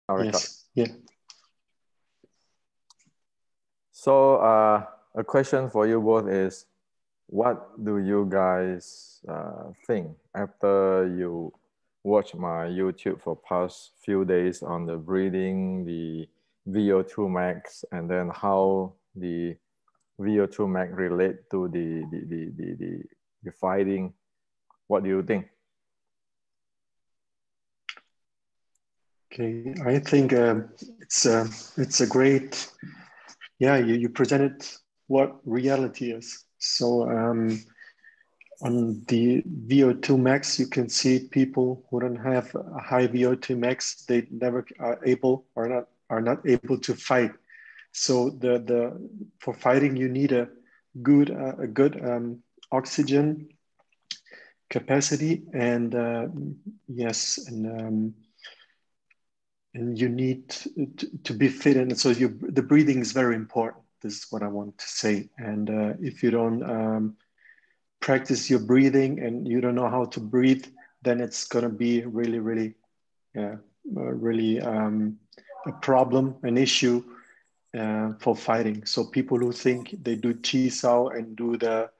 I'll record. Yes. Yeah. So a question for you both is, what do you guys think after you watch my YouTube for past few days on the breathing, the VO2 max, and then how the VO2 max relate to the fighting? What do you think? Okay, I think it's a great, yeah, you presented what reality is. So on the VO2 max, you can see people who don't have a high VO2 max, they never are not able to fight. So the for fighting, you need a good oxygen capacity, and yes, and you need to be fit, and so the breathing is very important. This is what I want to say. And if you don't practice your breathing and you don't know how to breathe, then it's going to be really really a problem, an issue for fighting. So people who think they do chi sao and do the,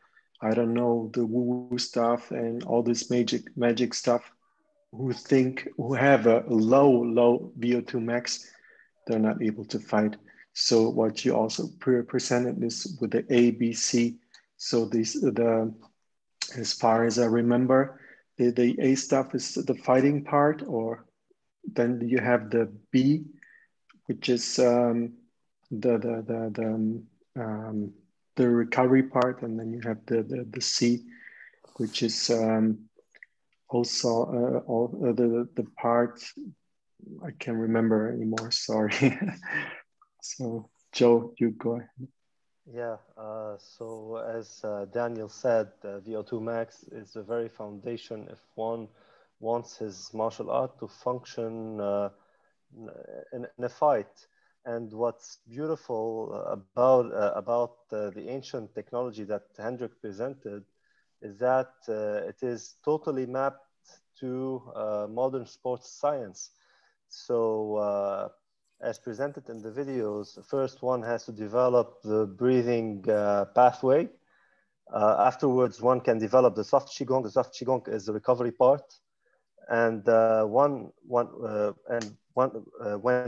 I don't know, the woo woo stuff and all this magic stuff, who have a low VO2 max, they're not able to fight. So what you also presented is with the A, B, C. So as far as I remember, the A stuff is the fighting part, or then you have the B, which is the recovery part, and then you have the C, which is also all the part I can't remember anymore. Sorry. So Joe, you go ahead. Yeah, so as Daniel said, VO2 max is the very foundation if one wants his martial art to function in a fight. And what's beautiful about the ancient technology that Hendrik presented is that it is totally mapped to modern sports science. So as presented in the videos, first one has to develop the breathing pathway. Afterwards, one can develop the soft qigong. The soft qigong is the recovery part. And when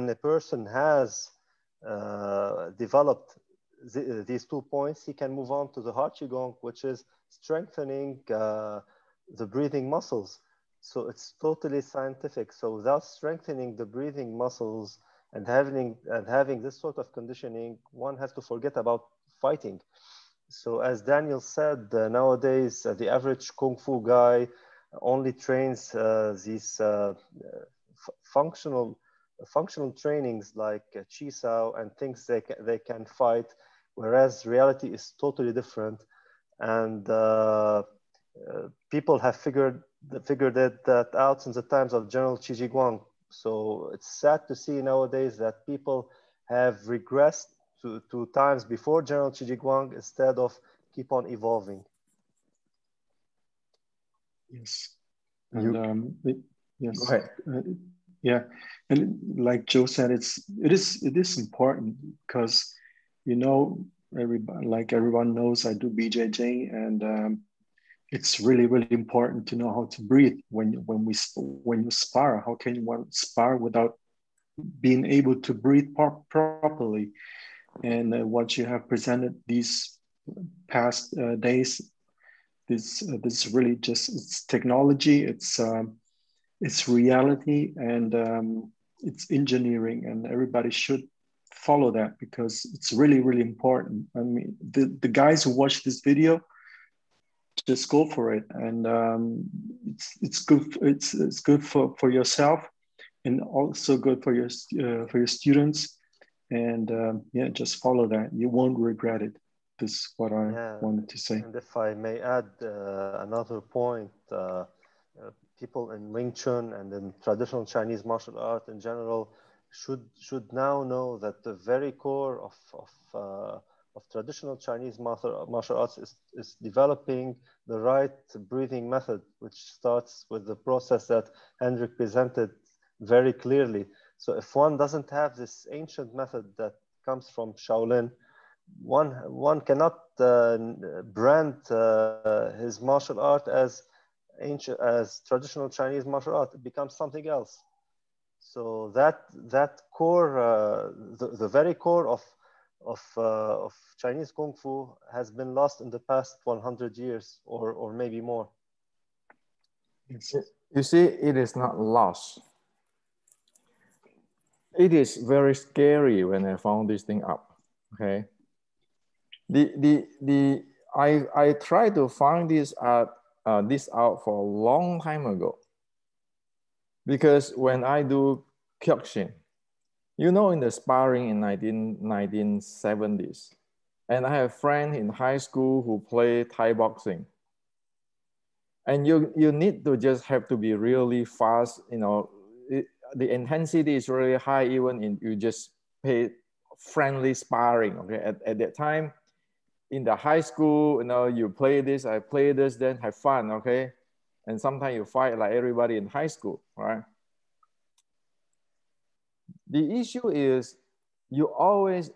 a person has developed these 2 points, he can move on to the hard qigong, which is strengthening the breathing muscles. So it's totally scientific. So without strengthening the breathing muscles and having this sort of conditioning, one has to forget about fighting. So as Daniel said, nowadays the average Kung Fu guy only trains these functional trainings like Chi Sao and things they can fight, whereas reality is totally different. And people have figured that out since the times of General Qi Ji Guang. So it's sad to see nowadays that people have regressed to times before General Qi Ji Guang instead of keep on evolving. Yes. And yes. Go ahead. Yeah, and like Joe said, it is important because, you know, everyone knows I do BJJ, and it's really important to know how to breathe when you spar. How can you spar without being able to breathe properly? And what you have presented these past days, this really just, it's technology, it's reality, and it's engineering, and everybody should follow that because it's really important. I mean, the guys who watch this video, just go for it, and it's good. It's good for yourself, and also good for your students. And yeah, just follow that. You won't regret it. This is what I wanted to say. And if I may add another point, people in Wing Chun and in traditional Chinese martial art in general should now know that the very core of traditional Chinese martial arts is developing the right breathing method, which starts with the process that Hendrik presented very clearly. So if one doesn't have this ancient method that comes from Shaolin, one cannot brand his martial art as ancient, as traditional Chinese martial art. It becomes something else. So that core, the very core of Chinese Kung Fu has been lost in the past 100 years or maybe more. Yes. You see, it is not lost. It is very scary when I found this thing up. Okay. I tried to find this out for a long time ago. Because when I do kyokushin, you know, in the sparring in 1970s, and I have a friend in high school who play Thai boxing. And you need to just have to be really fast, you know, the intensity is really high even in you just pay friendly sparring, okay? At that time, in the high school, you know, you play this, I play this, then have fun, okay? And sometimes you fight like everybody in high school, right? The issue is you always,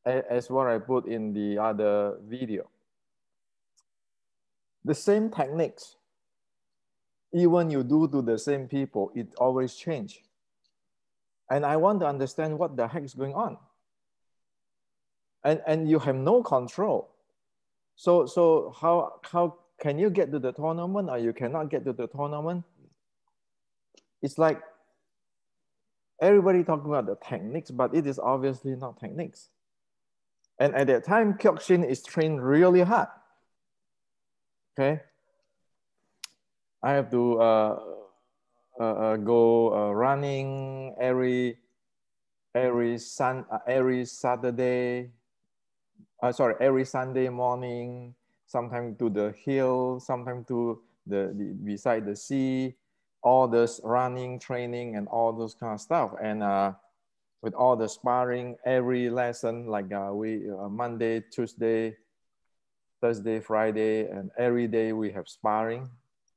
as what I put in the other video, the same techniques, even you do to the same people, it always change. And I want to understand what the heck is going on. And you have no control. So how can you get to the tournament or you cannot get to the tournament? It's like everybody talking about the techniques, but it is obviously not techniques. And at that time, Kyokushin is trained really hard. Okay, I have to go running every Saturday. Every Sunday morning. Sometimes to the hill, sometimes to the beside the sea. All this running, training, and all those kind of stuff. And with all the sparring, every lesson like Monday, Tuesday, Thursday, Friday, and every day we have sparring.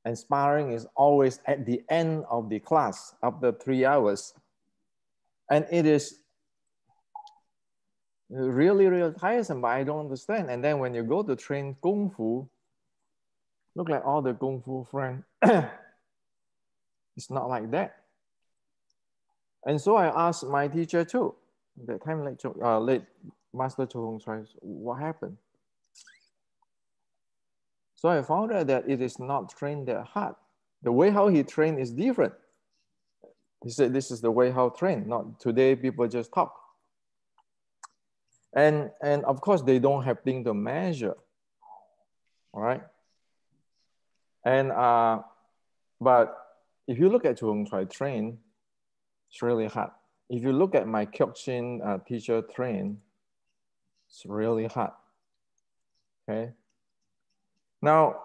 And sparring is always at the end of the class after 3 hours. And it is really, really tiresome, but I don't understand. And then when you go to train Kung Fu, look like all the Kung Fu friends, it's not like that. And so I asked my teacher too, that time late Master Cho Hong Choi, what happened? So I found out that it is not trained that hard. The way how he trained is different. He said, this is the way how trained, not today people just talk. And of course, they don't have things to measure, all right? And, but if you look at Cho Hong Choi train, it's really hard. If you look at my Kyokushin teacher train, it's really hard, okay? Now,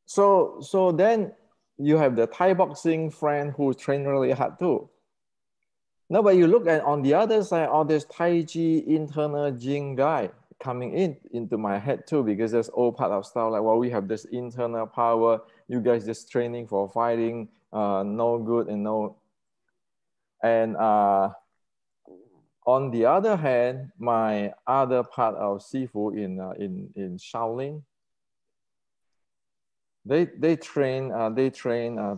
so then you have the Thai boxing friend who train really hard too. No, but you look at on the other side, all this Tai Chi internal Jing guy coming into my head too, because there's all part of stuff like, well, we have this internal power. You guys just training for fighting, no good and no. And on the other hand, my other part of Sifu in Shaolin, they train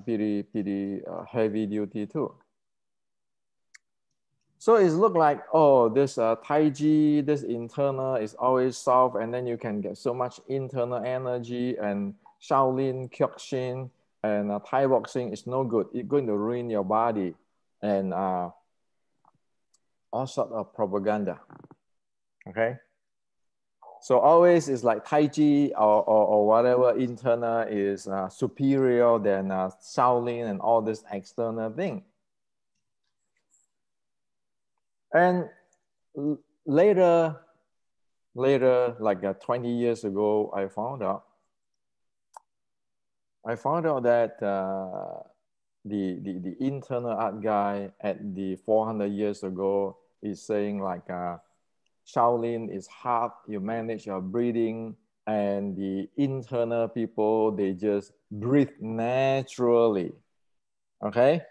pretty heavy duty too. So it look like, oh, this Tai Chi, this internal is always soft, and then you can get so much internal energy, and Shaolin, Kyokushin, and Thai boxing is no good. It's going to ruin your body, and all sort of propaganda, okay? So always is like Tai Chi or whatever internal is superior than Shaolin and all this external thing. And later, like 20 years ago, I found out that the internal art guy at the 400 years ago is saying like Shaolin is hard, you manage your breathing, and the internal people, they just breathe naturally. Okay?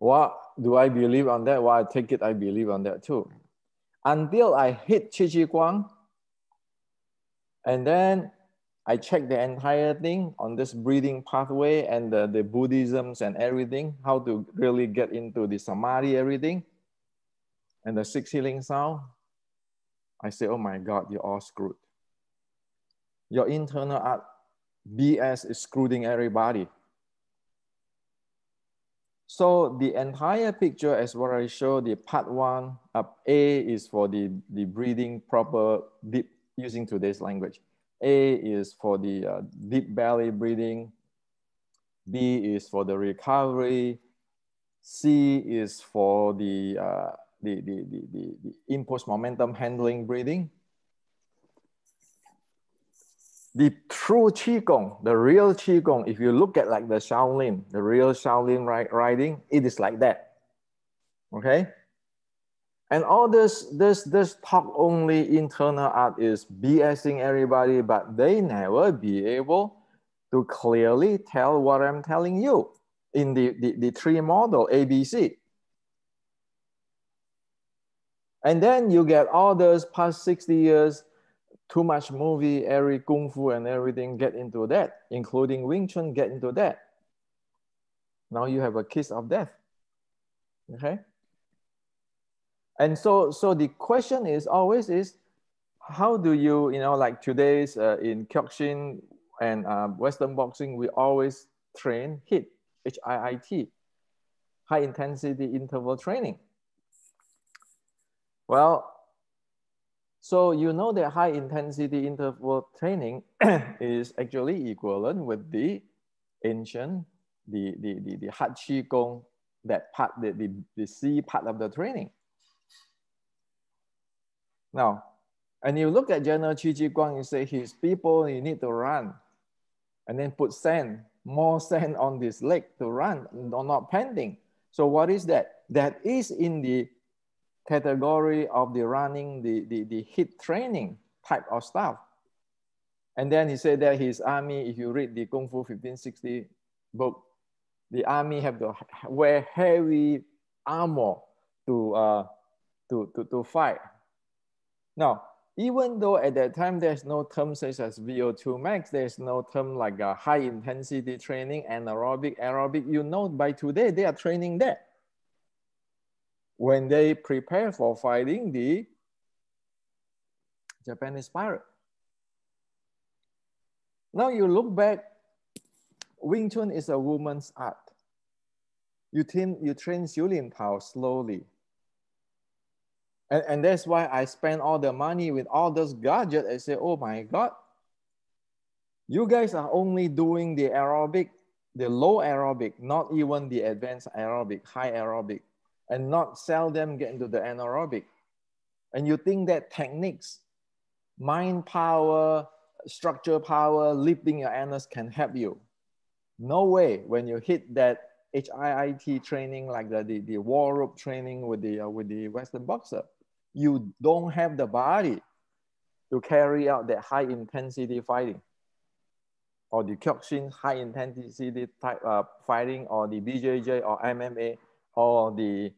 What do I believe on that? Well, I take it I believe on that too. Until I hit Qi Ji Guang, and then I check the entire thing on this breathing pathway and the Buddhisms and everything, how to really get into the Samadhi, everything, and the six healing sound. I say, oh my God, you're all screwed. Your internal art BS is screwing everybody. So the entire picture, as what I show, the part one, A is for the breathing proper, deep, using today's language. A is for the deep belly breathing. B is for the recovery. C is for the impulse momentum handling breathing. The true Qigong, the real Qigong, if you look at like the Shaolin, the real Shaolin riding, it is like that. Okay? And all this talk only internal art is BSing everybody, but they never be able to clearly tell what I'm telling you in the three model, ABC. And then you get all those past 60 years, too much movie, every kung fu and everything get into that, including Wing Chun get into that. Now you have a kiss of death, okay? And so the question is always is, how do you, like today's in Kyokushin and Western boxing, we always train HIIT, HIIT, high intensity interval training. Well, so you know that high intensity interval training is actually equivalent with the ancient, the Hat Qi Gong, that part, the C part of the training. Now, and you look at General Qi Ji Guang, you say his people, you need to run, and then put sand, more sand on this leg to run, not pending. So what is that? That is in the category of the running, the HIIT training type of stuff. And then he said that his army, if you read the Kung Fu 1560 book, the army have to wear heavy armor to fight. Now, even though at that time there's no term such as VO2 max, there's no term like a high intensity training, anaerobic, aerobic, you know, by today they are training that. When they prepare for fighting the Japanese pirate. Now you look back, Wing Chun is a woman's art. You train Xulin Tao slowly. And that's why I spend all the money with all those gadgets. I say, oh my God, you guys are only doing the aerobic, the low aerobic, not even the advanced aerobic, high aerobic, and not seldom get into the anaerobic. And you think that techniques, mind power, structure power, lifting your anus can help you. No way. When you hit that HIIT training, like the war rope training with the Western boxer, you don't have the body to carry out that high intensity fighting, or the Kyokushin high intensity type fighting, or the BJJ or MMA, or the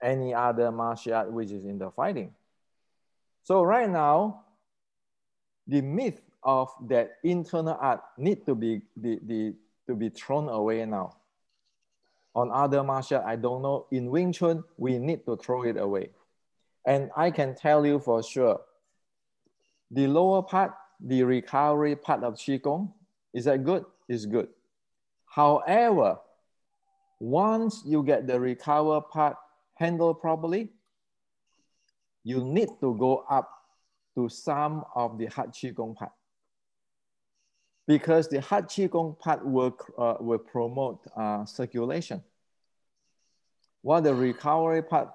any other martial art which is in the fighting. So right now, the myth of that internal art need to be thrown away now. On other martial art, I don't know. In Wing Chun, we need to throw it away. And I can tell you for sure, the lower part, the recovery part of Qigong, is that good? Is good. However, once you get the recover part handled properly, you need to go up to some of the Hat Qigong part. Because the Hat Qigong part will promote circulation. While the recovery part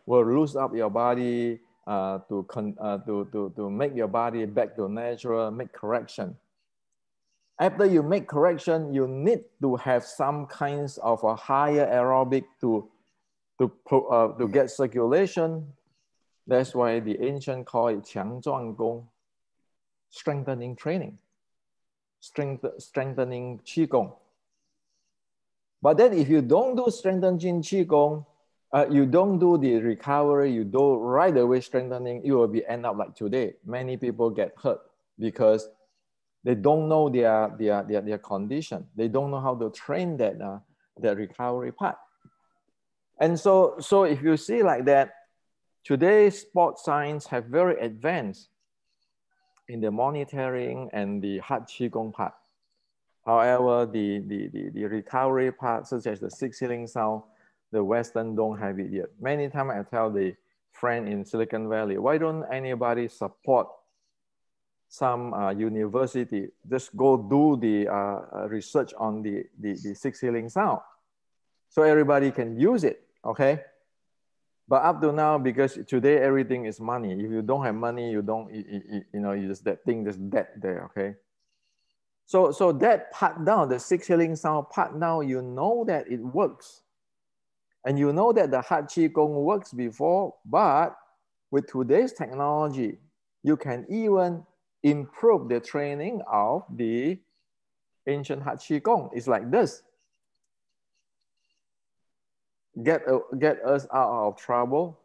will loose up your body to make your body back to natural, make correction. After you make correction, you need to have some kinds of a higher aerobic to get circulation. That's why the ancient call it 强壮功, strengthening training. strengthening Qigong. But then if you don't do strengthening Qigong, you don't do the recovery, you do right away strengthening, you will be end up like today. Many people get hurt because they don't know their condition. They don't know how to train that recovery part. And so if you see like that, today's sports science have very advanced in the monitoring and the heart Qigong part. However, the recovery part, such as the six healing sound, the Western don't have it yet. Many times I tell the friend in Silicon Valley, why don't anybody support some university, just go do the research on the six healing sound so everybody can use it, okay? But up to now, because today everything is money. If you don't have money, you don't, you know, you just that thing just dead there, okay? So that part down, the six healing sound part now, you know that it works. And you know that the heart Qigong works before, but with today's technology, you can even improve the training of the ancient heart Qigong. It's like this. Get us out of trouble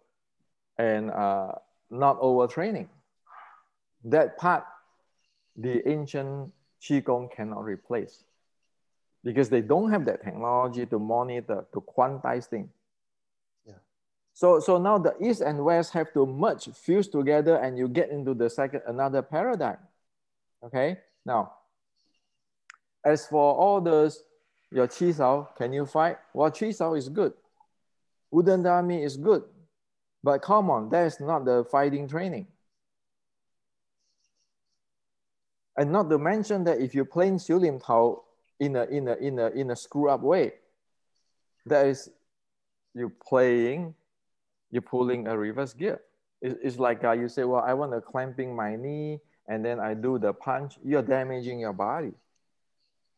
and not overtraining. That part, the ancient Qigong cannot replace because they don't have that technology to monitor, to quantize things. Yeah. So now the East and West have to merge, fuse together, and you get into the another paradigm. Okay, now, as for all those, your Qi Sao, can you fight? Well, Qi Sao is good. Wooden Dummy is good. But come on, that's not the fighting training. And not to mention that if you're playing Xiu Lim Tao in a screw up way, that is, you're pulling a reverse gear. It's like you say, well, I want to clamping my knee and then I do the punch. You're damaging your body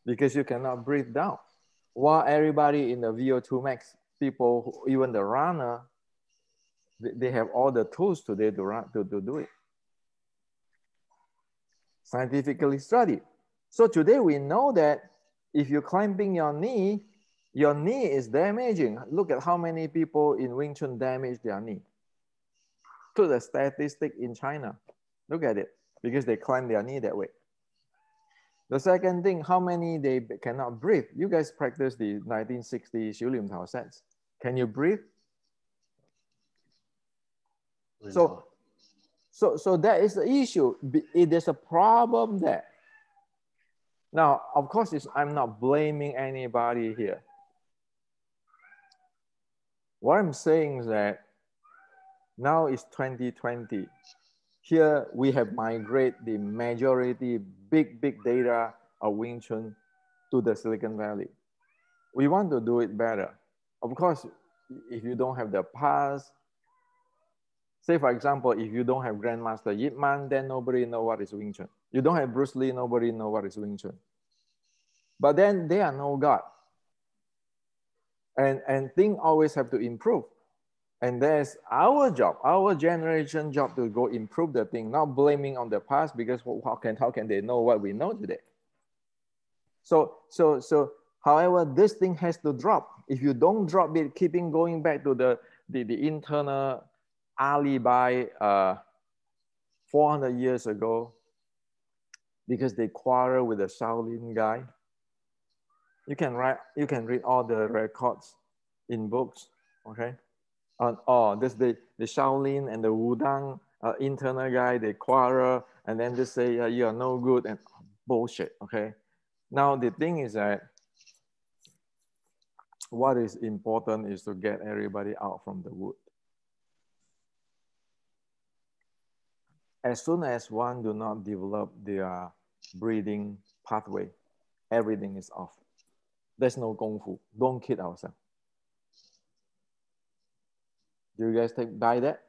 because you cannot breathe down. While everybody in the VO2 max, people, even the runner, they have all the tools today to do it. Scientifically studied. So today we know that if you're clamping your knee is damaging. Look at how many people in Wing Chun damage their knee. To the statistic in China. Look at it, because they climb their knee that way. The second thing, how many they cannot breathe. You guys practice the 1960 Xiu Lim Tao sets. Can you breathe? Really So that is the issue. There's a problem there. Now, of course, I'm not blaming anybody here. What I'm saying is that now it's 2020. Here we have migrated the majority, big data of Wing Chun to the Silicon Valley. We want to do it better. Of course, if you don't have the past, say for example, if you don't have Grandmaster Yip Man, then nobody knows what is Wing Chun. You don't have Bruce Lee, nobody knows what is Wing Chun. But then they are no God. And things always have to improve. And that's our job, our generation job to go improve the thing, not blaming on the past because how can they know what we know today? So however, this thing has to drop. If you don't drop it, keeping going back to the internal alibi 400 years ago, because they quarrel with the Shaolin guy. You can read all the records in books, okay? This the Shaolin and the Wudang internal guy, they quarrel, and then they say you are no good and bullshit, okay? Now the thing is that what is important is to get everybody out from the wood. As soon as one do not develop their breathing pathway, everything is off. There's no Kung Fu. Don't kid ourselves. Do you guys buy that?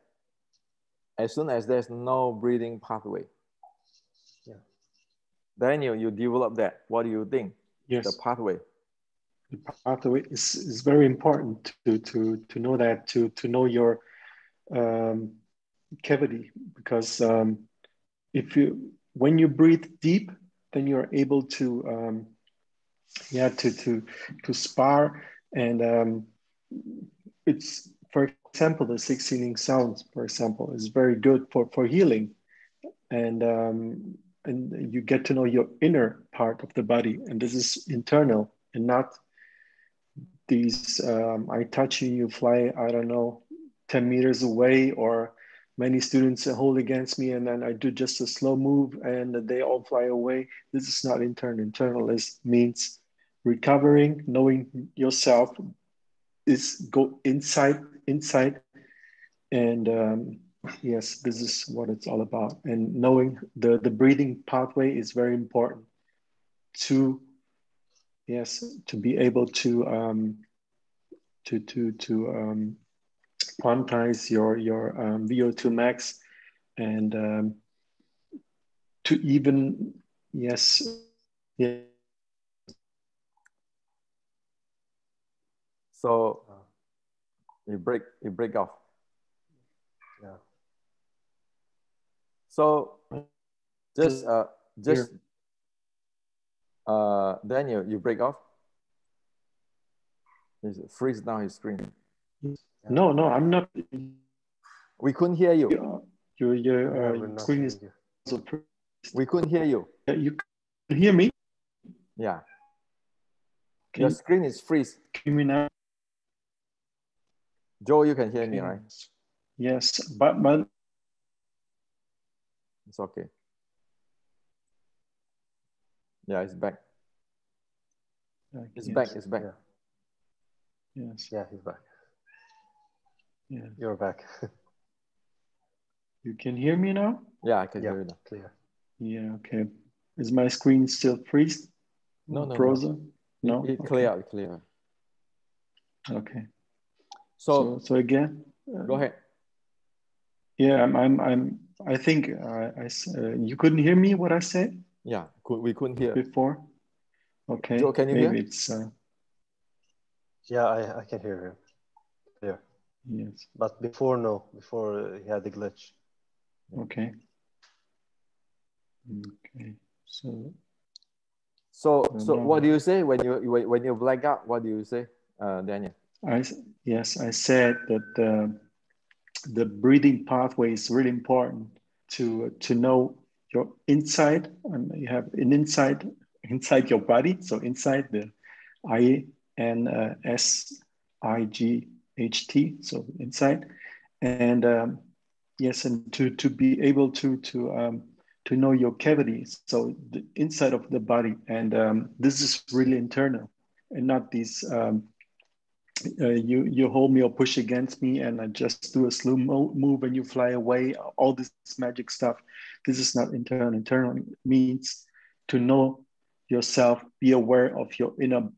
As soon as there's no breathing pathway, yeah. Then you develop that. What do you think? Yes. The pathway. The pathway is very important to know that, to know your cavity, because when you breathe deep, then you're able to yeah to spar and it's for example the 16 sounds for example is very good for healing and you get to know your inner part of the body and this is internal and not these I touch you, you fly, I don't know, 10 meters away, or many students hold against me and then I do just a slow move and they all fly away. This is not internal. Internal is means recovering, knowing yourself is go inside. And yes, this is what it's all about. And knowing the breathing pathway is very important to, yes, to be able to quantize your VO2 max and to even yes yeah So Uh, you break off. yeah. So just here. just Daniel, you break off. He freeze down his screen. Yeah. No, I'm not. We couldn't hear you. Yeah, we're Your not screen hearing is you. also We couldn't hear you. you can hear me. Yeah, Can your you screen is freeze. hear me now? Joe, you can hear me, Okay. right? Yes, but It's okay. Yeah, it's back. It's back. yes, It's back. Yeah. yes, Yeah, he's back. yeah. You're back. You can hear me now? Yeah, I can Yeah, hear you now. clear. Yeah. Okay. Is my screen still freezed No, or no, no. frozen? No. It Okay. clear out, clear. Okay. So So again, go ahead. yeah, I think you couldn't hear me what I said Yeah, we couldn't hear. before. Joe, Okay, can you maybe hear? it's Yeah, I can hear him. Clear. yes. But before, no. Before he had the glitch. Okay. Okay. So So what no, do you say when you black out? What do you say, Daniel? I yes, I said that the breathing pathway is really important to know your inside, and you have an inside your body. So inside the INSIGHT, so inside, and yes, and to be able to know your cavity, so the inside of the body, and this is really internal, and not these. You hold me or push against me, and I just do a slow move, and you fly away. All this magic stuff. This is not internal. Internal means to know yourself, be aware of your inner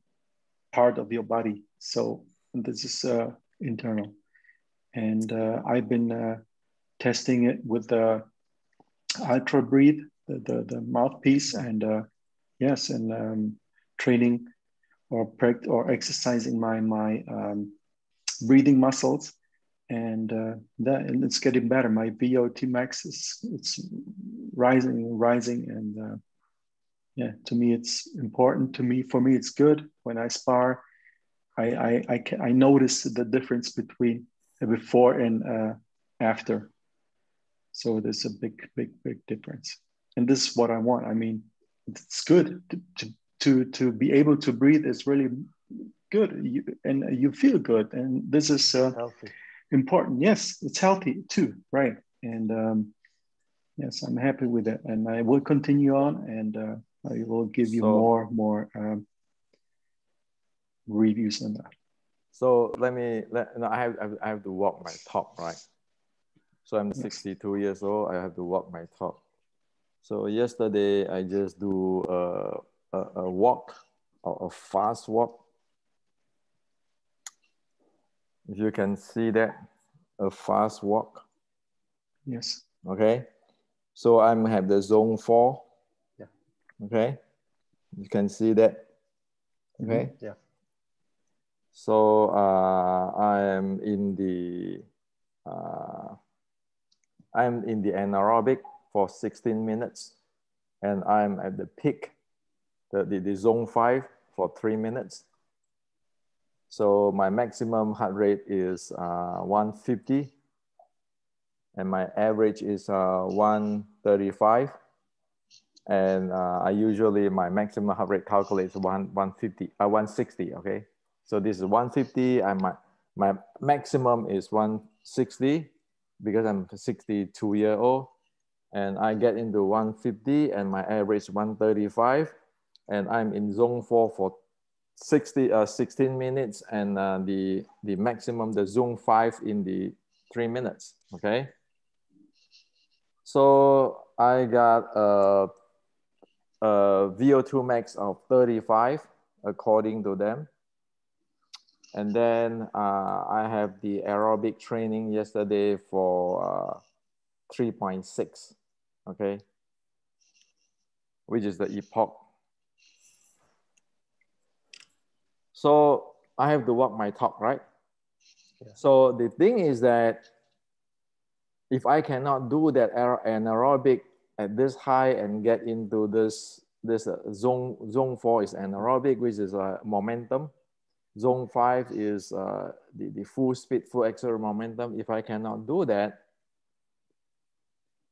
part of your body. So this is internal, and I've been testing it with the ultra breathe, the mouthpiece, Yeah. and yes, and training or exercising my breathing muscles, and it's getting better. My VO2 max is it's rising, and yeah, to me it's important. To me, for me, it's good when I spar. I notice the difference between before and after. So there's a big difference, and this is what I want. I mean, it's good to be able to breathe is really good, and you feel good, and this is Healthy. important. Yes, it's healthy too, right? And yes, I'm happy with it, and I will continue on, and I will give you So more reviews on that. so no, I have to walk my talk, right? So I'm Yes. 62 years old. I have to walk my talk. So yesterday I just do a walk, a fast walk. If you can see that, a fast walk. Yes. Okay. So I'm have the zone 4. Yeah. Okay. You can see that. Okay. Mm-hmm. Yeah. So uh, I'm in the anaerobic for 16 minutes. and I'm at the peak, the zone 5 for 3 minutes. So my maximum heart rate is 150, and my average is 135. And I usually, my maximum heart rate calculates 160, okay? So this is 150, and my maximum is 160 because I'm 62 years old. And I get into 150 and my average 135. And I'm in zone 4 for 16 minutes, and the maximum, the zone 5 in the 3 minutes, okay? So I got a VO2 max of 35 according to them. And then I have the aerobic training yesterday for 3.6, okay, which is the epoch. So I have to walk my talk, right? Yeah. So the thing is that if I cannot do that anaerobic at this high and get into this zone 4 is anaerobic, which is momentum. Zone 5 is the full speed, full acceleration momentum. If I cannot do that,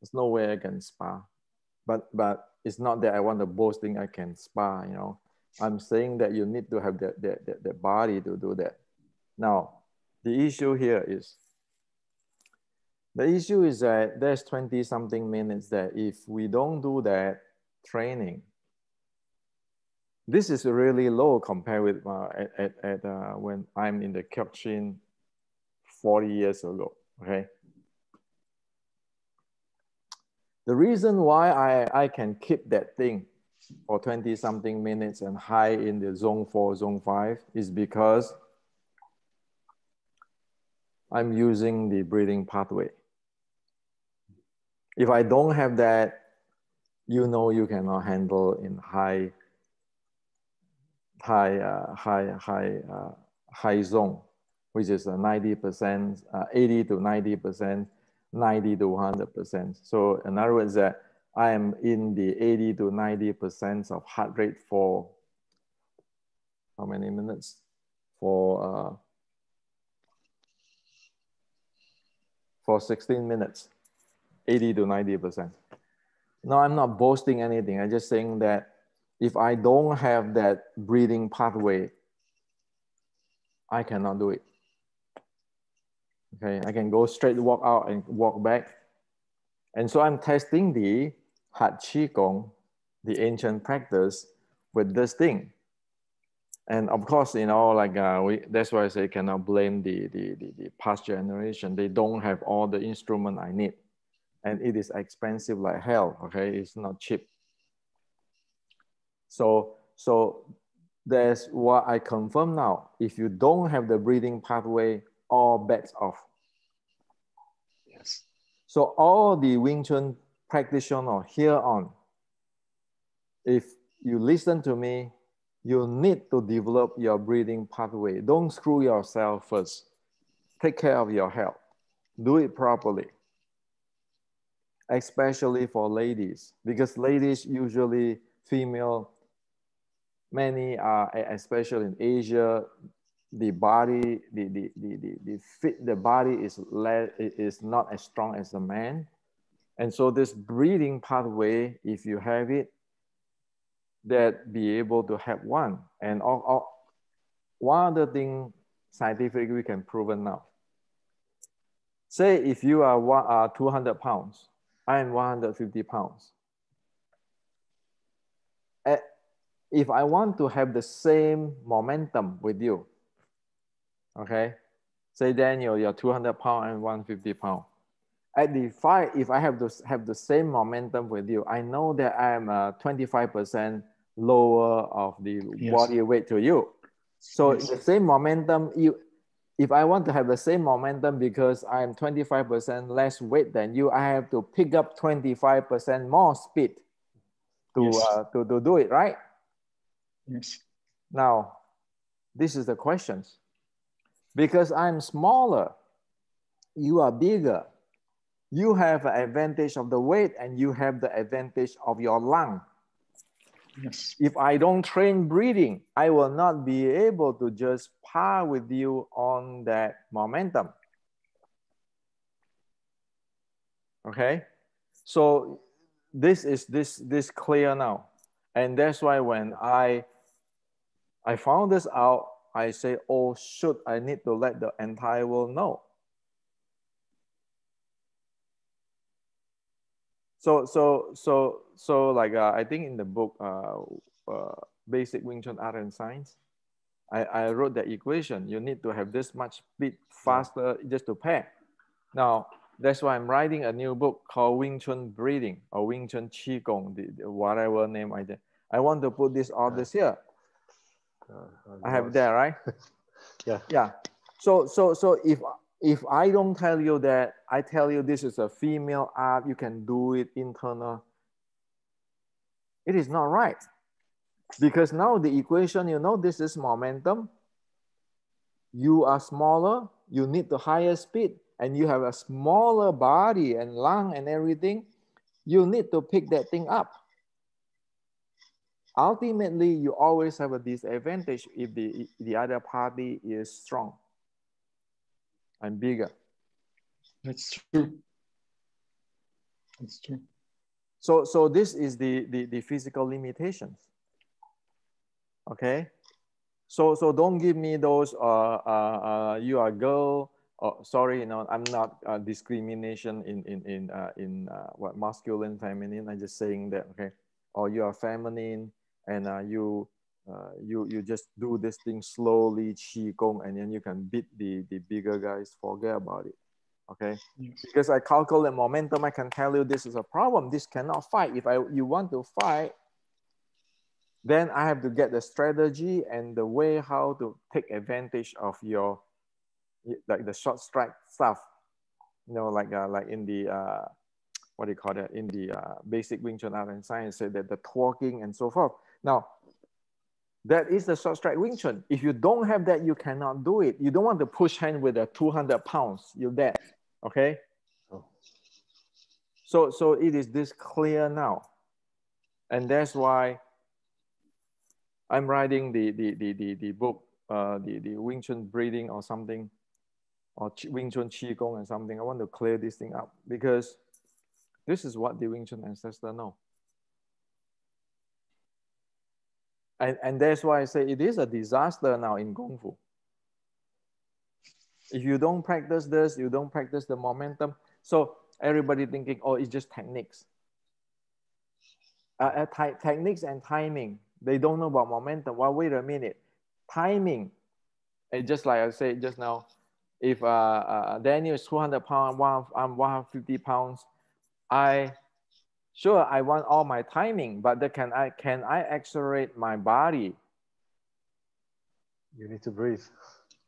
there's no way I can spar. But it's not that I want to boasting I can spar, you know. I'm saying that you need to have the body to do that. Now, the issue here is, that there's 20 something minutes that if we don't do that training, this is really low compared with when I'm in the Kyokushin 40 years ago, okay? The reason why I can keep that thing for 20 something minutes and high in the zone 4, zone 5 is because I'm using the breathing pathway. If I don't have that, you know, you cannot handle in high zone, which is 90%, 80 to 90%, 90 to 100%. So in other words, that I am in the 80 to 90% of heart rate for how many minutes? For 16 minutes, 80 to 90%. No, I'm not boasting anything. I'm just saying that if I don't have that breathing pathway, I cannot do it. Okay, I can go straight, walk out and walk back. And so I'm testing the Hat Qi Gong, the ancient practice, with this thing. And of course, you know, like that's why I say cannot blame the past generation. They don't have all the instrument I need. And it is expensive like hell, okay? It's not cheap. So that's what I confirm now. If you don't have the breathing pathway, all bets off. Yes. So all the Wing Chun practitioner here on, if you listen to me, you need to develop your breathing pathway. Don't screw yourself first. Take care of your health. Do it properly. Especially for ladies, because ladies usually, female, many are, especially in Asia, the body, the body is not as strong as the man. And so this breathing pathway, if you have it, that be able to help one. And one other thing scientifically we can prove it now. Say if you are 200 pounds, I am 150 pounds. If I want to have the same momentum with you, okay? Say Daniel, you're 200 pounds and 150 pounds. At the fight, if I have to have the same momentum with you, I know that I am 25% lower of the body weight to you. So the same momentum, if I want to have the same momentum because I am 25% less weight than you, I have to pick up 25% more speed to do it, right? Yes. Now, this is the questions. Because I'm smaller, you are bigger. You have an advantage of the weight and you have the advantage of your lung. Yes. If I don't train breathing, I will not be able to just par with you on that momentum. Okay, so this is this clear now, and that's why when I found this out, I say, oh shoot, I need to let the entire world know. So like I think in the book Basic Wing Chun Art and Science, I wrote the equation. You need to have this much speed faster just to pair. Now that's why I'm writing a new book called Wing Chun Breathing or Wing Chun Qigong, whatever name I did. I want to put this all this here. I have that, right? Yeah. So if I don't tell you that, I tell you this is a female art, you can do it internal. It is not right. Because now the equation, you know, this is momentum. You are smaller, you need the higher speed, and you have a smaller body and lung and everything. You need to pick that thing up. Ultimately, you always have a disadvantage if the other party is strong and bigger. That's true. That's true. So this is the physical limitations. Okay. So don't give me those you are a girl. Sorry, you know, I'm not discrimination in what masculine, feminine. I'm just saying that, okay. Or you are feminine and you just do this thing slowly, qi gong, and then you can beat the bigger guys. Forget about it. Okay. Yes. Because I calculate momentum, I can tell you this is a problem. This cannot fight. If you want to fight, then I have to get the strategy and the way how to take advantage of your, like the short strike stuff, you know, like in the what do you call it, in the basic Wing Chun Art and Science, say that the twerking and so forth. Now, that is the short strike Wing Chun. If you don't have that, you cannot do it. You don't want to push hand with a 200 pounds. You're dead. Okay. Oh. So it is this clear now, and that's why I'm writing the book, the Wing Chun breathing or something, or Wing Chun Qigong and something. I want to clear this thing up because this is what the Wing Chun ancestor know. And that's why I say it is a disaster now in Kung Fu. If you don't practice this, you don't practice the momentum. So everybody thinking, oh, it's just techniques. Techniques and timing. They don't know about momentum. Well, wait a minute. Timing, just like I said just now, if Daniel is 200 pounds, I'm 150 pounds, I want all my timing, but can I accelerate my body? You need to breathe.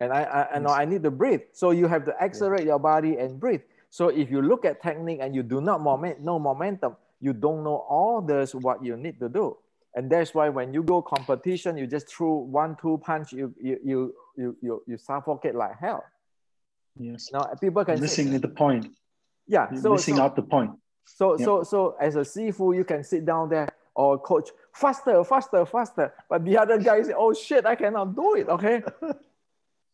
And I need to breathe. So you have to accelerate your body and breathe. So if you look at technique and you do not know momentum, you don't know all this what you need to do. And that's why when you go competition, you just throw 1-2 punch, you suffocate like hell. Yes. Now people can missing say, the point. yeah, Missing out the point. So as a Sifu, you can sit down there or coach faster. But the other guy say, oh shit, I cannot do it. Okay.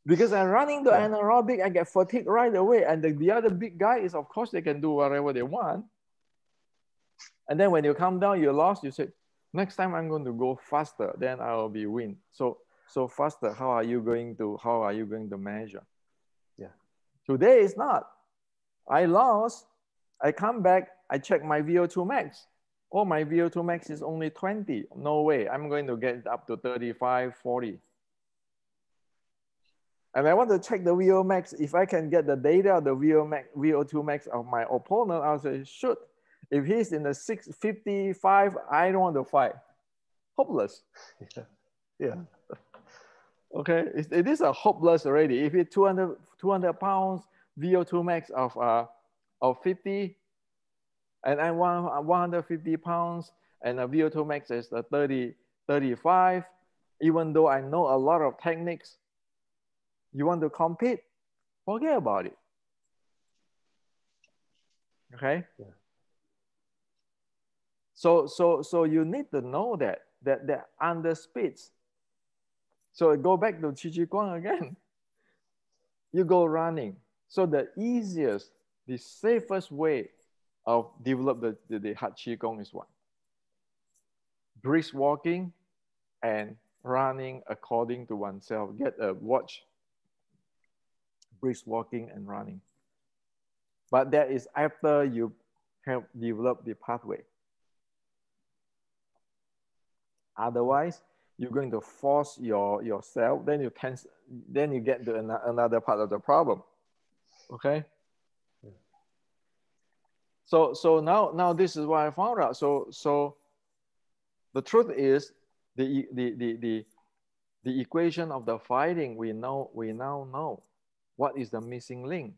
Because I'm running the anaerobic, I get fatigued right away. And the other big guy is, of course, they can do whatever they want. And then when you come down, you're lost. You say, next time I'm going to go faster, then I will be win. So faster, how are you going to measure? Yeah. Today is not. I lost. I come back, I check my VO2 max. Oh, my VO2 max is only 20. No way. I'm going to get up to 35, 40. And I want to check the VO max. If I can get the data of the VO2 max of my opponent, I'll say, shoot, if he's in the 655, I don't want to fight. Hopeless. Yeah. Okay, it is a hopeless already. If it's 200 pounds, VO2 max of 50, and I want 150 pounds, and a VO2 max is 30, 35, even though I know a lot of techniques, you want to compete, forget about it. Okay. Yeah. So you need to know that under speeds. So go back to Qi Ji Guang again. You go running. So the easiest, the safest way of develop the heart Qigong is what? Brisk walking and running according to oneself. Get a watch, brisk walking and running. But that is after you have developed the pathway. Otherwise, you're going to force yourself, then you get to another part of the problem. Okay. So now this is what I found out. So the truth is the equation of the fighting we now know what is the missing link.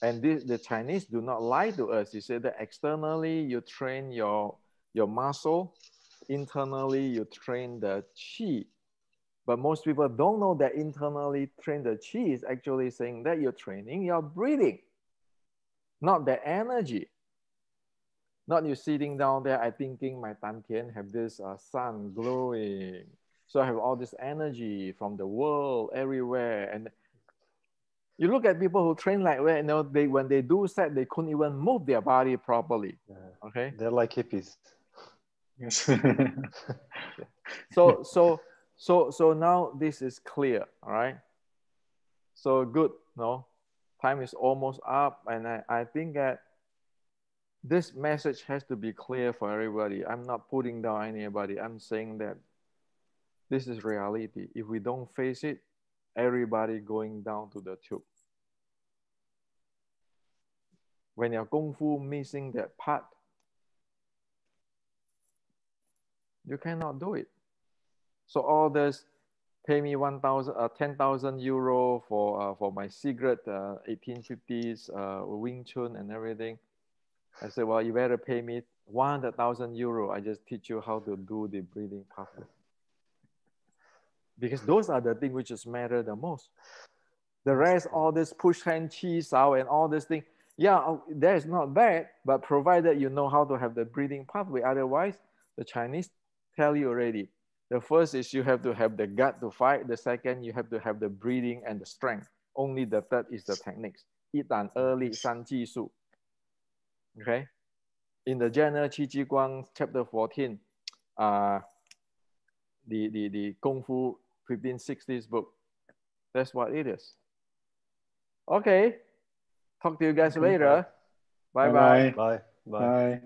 And the Chinese do not lie to us. You say that externally you train your muscle, internally you train the qi. But most people don't know that internally train the qi is actually saying that you're training your breathing, not the energy. Not you sitting down there, I thinking my dantian have this sun glowing. So I have all this energy from the world everywhere. And you look at people who train like that, you know, when they do set, they couldn't even move their body properly. Yeah. Okay. They're like hippies. Yes. So now this is clear. All right. So good. No, time is almost up, and I think that this message has to be clear for everybody. I'm not putting down anybody. I'm saying that this is reality. If we don't face it, everybody going down to the tube. When your kung fu missing that part, you cannot do it. So all this, pay me 10,000 euro for my secret 1850s Wing Chun and everything. I said, well, you better pay me 100,000 euro. I just teach you how to do the breathing pathway. Because those are the things which just matter the most. The rest, all this push hand, chi sao, and all this thing, yeah, that is not bad, but provided you know how to have the breathing pathway. Otherwise, the Chinese tell you already. The first is you have to have the gut to fight. The second, you have to have the breathing and the strength. Only the third is the techniques. 一胆二力三技术. Okay? In the General Qi Ji Guang, chapter 14, the Kung Fu 1560s book, that's what it is. Okay. Talk to you guys later. Bye-bye. Bye. Bye. Bye. Bye.